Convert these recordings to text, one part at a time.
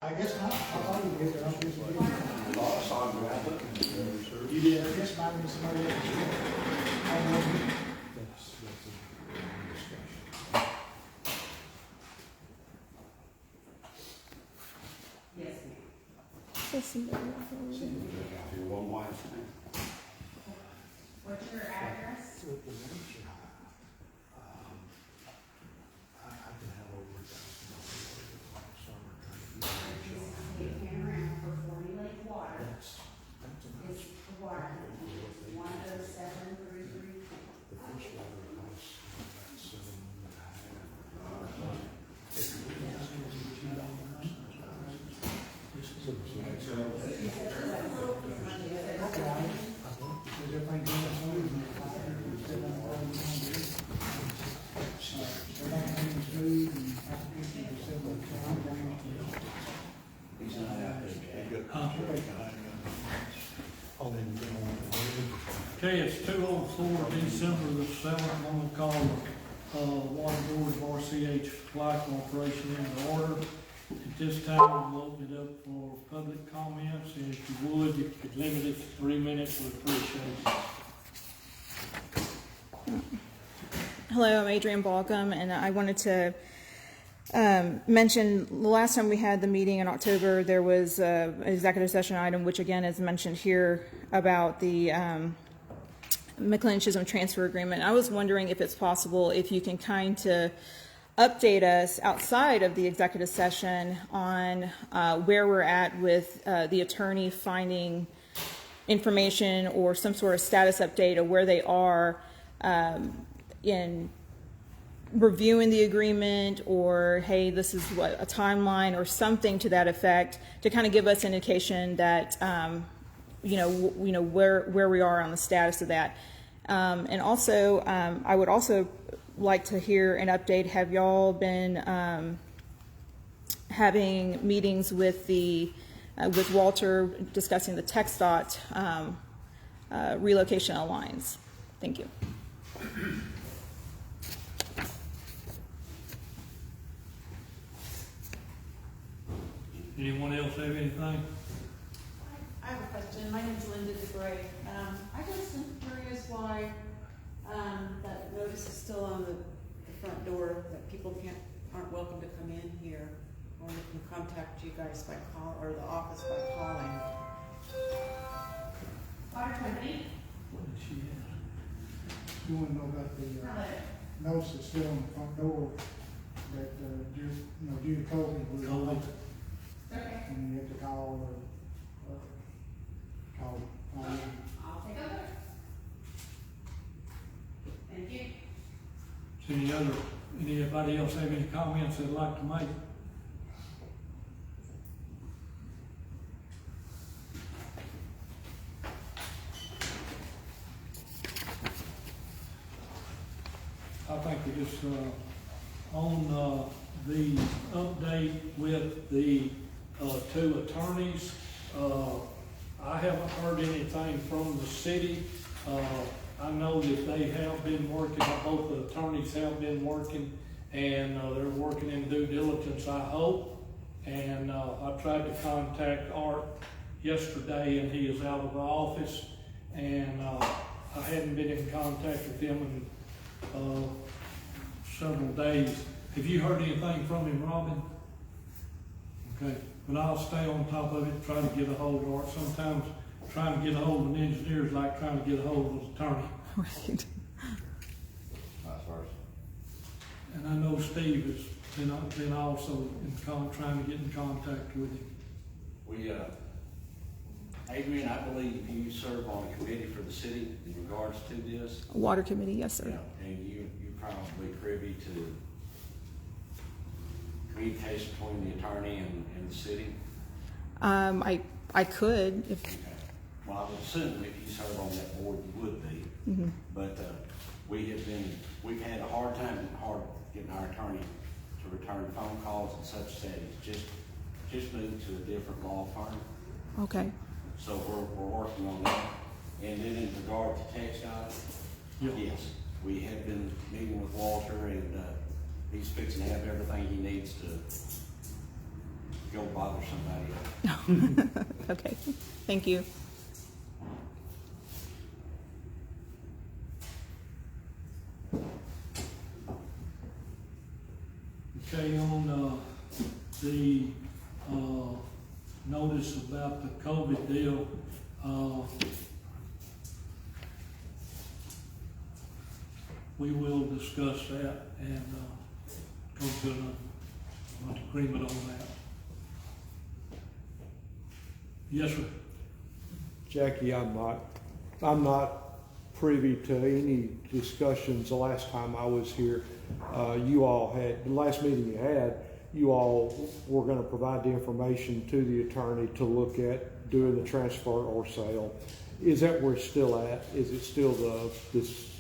I guess not. I thought you did, but I'm just. You did? I guess might be somebody else. Yes, ma'am. What's your address? For formulate water. It's the water. 10733. Okay, it's 2:04, December the 7th. I'm going to call the Water Board of RCH Supply Corporation into order. At this time, we'll open it up for public comments, and if you would, you could limit it to 3 minutes, we'd appreciate it. Hello, I'm Adrienne Balkum, and I wanted to mention the last time we had the meeting in October, there was an executive session item, which again is mentioned here, about the McLendon-Chisholm transfer agreement. I was wondering if it's possible if you can kind of update us outside of the executive session on where we're at with the attorney finding information or some sort of status update of where they are in reviewing the agreement, or hey, this is what a timeline or something to that effect, to kind of give us an indication that where we are on the status of that. And also, I would also like to hear an update. Have y'all been having meetings with with Walter discussing the TxDOT relocation alliance? Thank you. Anyone else have anything? I have a question. My name is Linda DeBray. I just am curious why that notice is still on the front door, that people aren't welcome to come in here, or they can contact you guys by call, or the office by calling. Water company? What did she ask? You want to know about the notice that's still on the front door that due to COVID, we're COVID. Okay. and you have to call call. I'll take a look. Thank you. Does anybody else have any comments they'd like to make? I think we just, on the update with the two attorneys, I haven't heard anything from the city. I know that they have been working, both the attorneys have been working, and they're working in due diligence, I hope. And I tried to contact Art yesterday, and he is out of the office, and I hadn't been in contact with him in several days. Have you heard anything from him, Robin? Okay, but I'll stay on top of it, try to get a hold of Art. Sometimes trying to get a hold of an engineer is like trying to get a hold of an attorney. Right. And I know Steve has been also trying to get in contact with him. Adrienne, I believe you serve on a committee for the city in regards to this. A water committee, yes, sir. Yeah, and you're probably privy to communication between the attorney and the city. I could if. Okay. Well, I would assume if you serve on that board, you would be. Mm-hmm. But we've had a hard time getting our attorney to return phone calls and such settings. Just moved to a different law firm. Okay. So we're working on that. And then in regard to TxDOT, yes, we have been meeting with Walter, and he's fixing to have everything he needs to go bother somebody else. Okay, thank you. Okay, on the notice about the COVID deal, we will discuss that and come to an agreement on that. Yes, sir. Jackie, I'm not privy to any discussions. The last time I was here, you all had, the last meeting you had, you all were going to provide the information to the attorney to look at doing the transfer or sale. Is that where it's still at? Is it still this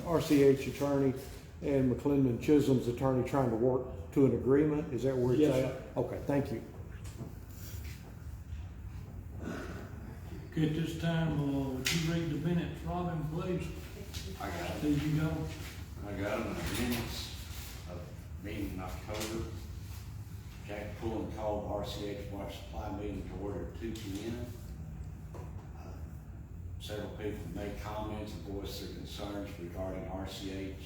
RCH attorney and McLendon-Chisholm's attorney trying to work to an agreement? Is that where it's Yes, at? sir. Okay, thank you. Okay, at this time, would you read the minutes, Robin, please? I got it. There you go. I got them, the minutes of meeting in October. Jackie Pullen called RCH Water Supply meeting to order at 2 p.m. Several people made comments and voiced their concerns regarding RCH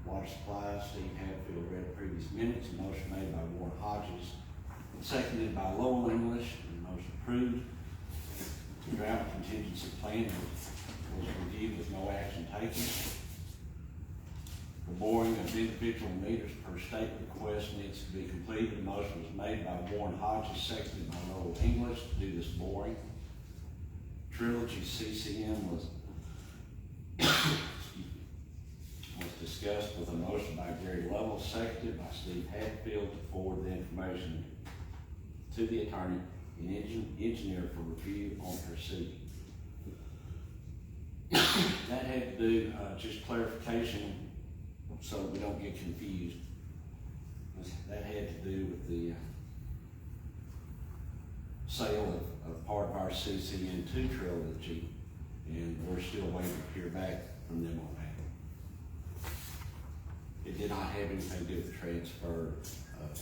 Water Supply. Steve Hatfield read previous minutes, a motion made by Warren Hodges, and seconded by Lowell English, and motion approved. The drought contingency plan was reviewed with no action taken. The boring of individual meters per state request needs to be completed. A motion was made by Warren Hodges, seconded by Lowell English to do this boring. Trilogy CCM was discussed with a motion by Gary Lovell, seconded by Steve Hatfield to forward the information to the attorney and engineer for review on proceeding. That had to do, just clarification so we don't get confused. That had to do with the sale of part of our CCN2 trilogy, and we're still waiting to hear back from them on that. It did not have anything to do with the transfer of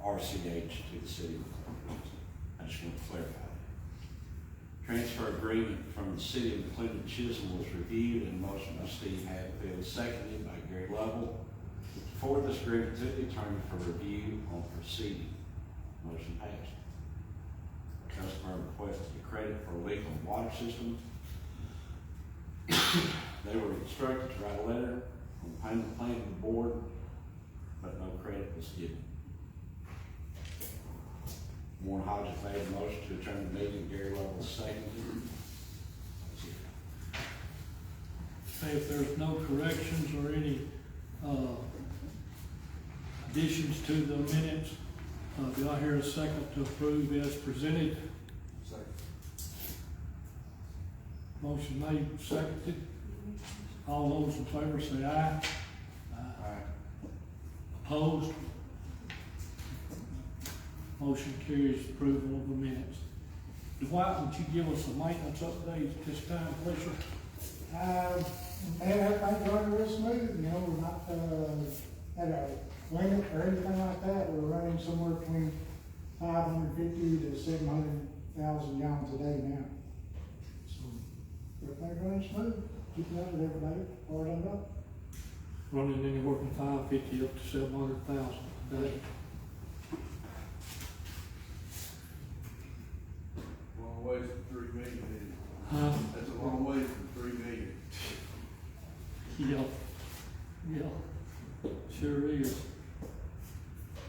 RCH to the city. I just want to clarify that. Transfer agreement from the city of McLendon-Chisholm was reviewed and motion by Steve Hatfield, seconded by Gary Lovell, to forward this agreement to the attorney for review on proceeding. Motion passed. Customer requested a credit for a leak on the water system. They were instructed to write a letter on the payment plan to the board, but no credit was given. Warren Hodges made a motion to adjourn the meeting. Gary Lovell seconded. Okay, if there's no corrections or any additions to the minutes, do I hear a second to approve as presented? Second. Motion made, seconded. All those in favor say aye. Aye. Opposed? Motion carries approval of the minutes. Dwight, would you give us a maintenance update at this time, please, sir? Man, everything's running real smooth, you know, we're not, at a limit or anything like that. We're running somewhere between 550 to 700,000 gallons a day now. So, everything's running smooth, keeping up with everybody, as far as I know. Running anywhere from 550 up to 700,000 a day. Long way from 3 million, isn't it? Huh? That's a long way from 3 million. Yeah, sure is.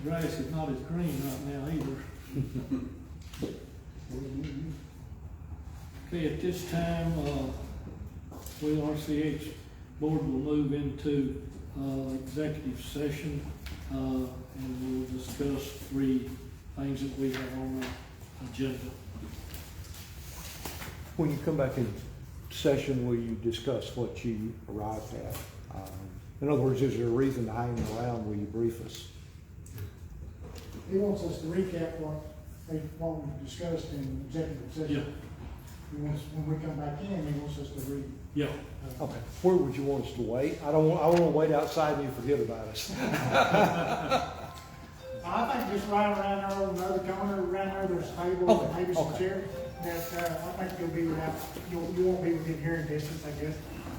Grass is not as green right now either. Okay, at this time, we RCH Board will move into executive session, and we'll discuss 3 things that we have on the agenda. When you come back in session, will you discuss what you arrived at? In other words, is there a reason to hang around? Will you brief us? He wants us to recap what we discussed in executive session. Yeah. He wants, when we come back in, he wants us to read. Yeah. Okay. Where would you want us to wait? I want to wait outside and you forget about us. I think just right around there on the other corner, around there, there's a table Okay, and maybe some okay. chairs. That, I think you'll be without, you won't be within hearing distance, I guess.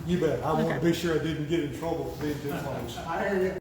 You bet. I want Okay. to be sure I didn't get in trouble for being too close. I hear you.